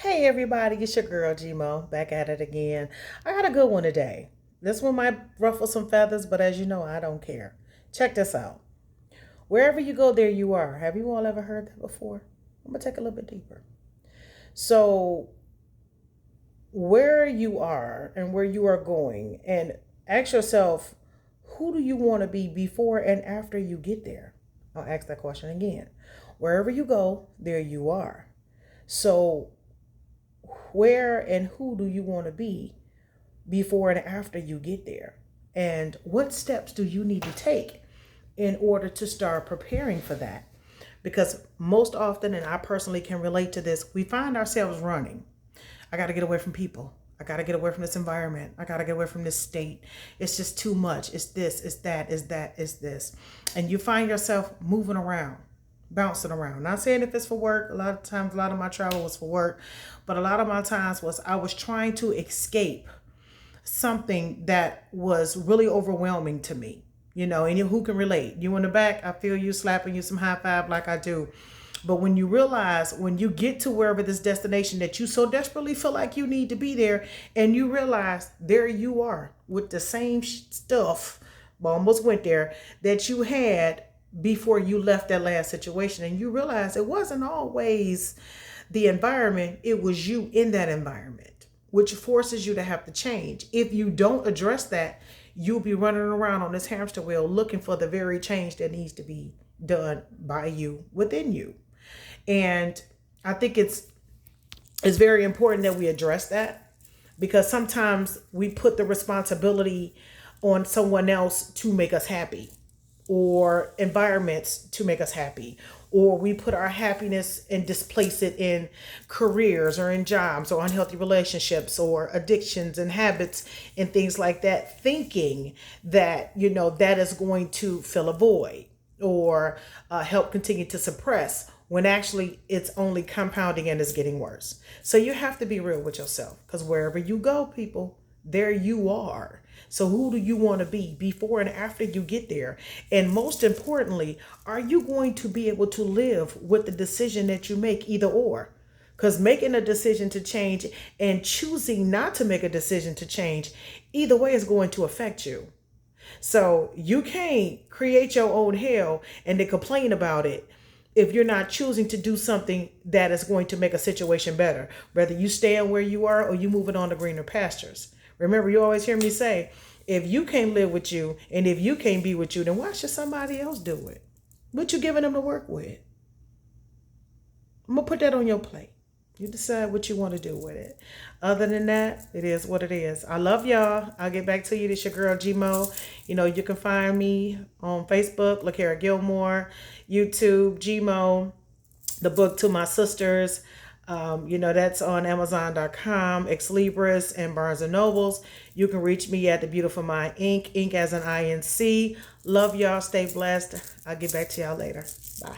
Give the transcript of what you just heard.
Hey everybody, it's your girl Gmo back at it again. I got a good one today. This one might ruffle some feathers, but as you know, I don't care. Check this out. Wherever you go, there you are. Have you all ever heard that before? I'm gonna take a little bit deeper. So, where you are and where you are going, and ask yourself, who do you want to be before and after you get there? I'll ask that question again. Wherever you go, there you are. So, where and who do you want to be before and after you get there? And what steps do you need to take in order to start preparing for that? Because most often, and I personally can relate to this, we find ourselves running. I got to get away from people. I got to get away from this environment. I got to get away from this state. It's just too much. It's this, it's that, it's that, it's this. And you find yourself moving around, bouncing around. Not saying if it's for work. A lot of times, a lot of my travel was for work. But a lot of my times was I was trying to escape something that was really overwhelming to me. And who can relate? You in the back, I feel you slapping you some high five like I do. But when you realize, when you get to wherever this destination that you so desperately feel like you need to be there, and you realize there you are with the same stuff, almost went there, that you had before you left that last situation. And you realize it wasn't always the environment, it was you in that environment, which forces you to have to change. If you don't address that, you'll be running around on this hamster wheel looking for the very change that needs to be done by you, within you. And I think it's very important that we address that, because sometimes we put the responsibility on someone else to make us happy, or environments to make us happy, or we put our happiness and displace it in careers or in jobs or unhealthy relationships or addictions and habits and things like that, thinking that that is going to fill a void or help continue to suppress, when actually it's only compounding and it's getting worse. So you have to be real with yourself, because wherever you go, people, there you are. So who do you want to be before and after you get there? And most importantly, are you going to be able to live with the decision that you make, either or? Because making a decision to change and choosing not to make a decision to change, either way is going to affect you. So you can't create your own hell and then complain about it if you're not choosing to do something that is going to make a situation better, whether you staying where you are or you moving on to greener pastures. Remember, you always hear me say, if you can't live with you and if you can't be with you, then why should somebody else do it? What you giving them to work with? I'm going to put that on your plate. You decide what you want to do with it. Other than that, it is what it is. I love y'all. I'll get back to you. This your girl, Gmo. You can find me on Facebook, LaCara Gilmore, YouTube, Gmo, the book To My Sisters. That's on Amazon.com, Ex Libris, and Barnes & Nobles. You can reach me at The Beautiful Mind Inc. Inc as an INC. Love y'all. Stay blessed. I'll get back to y'all later. Bye.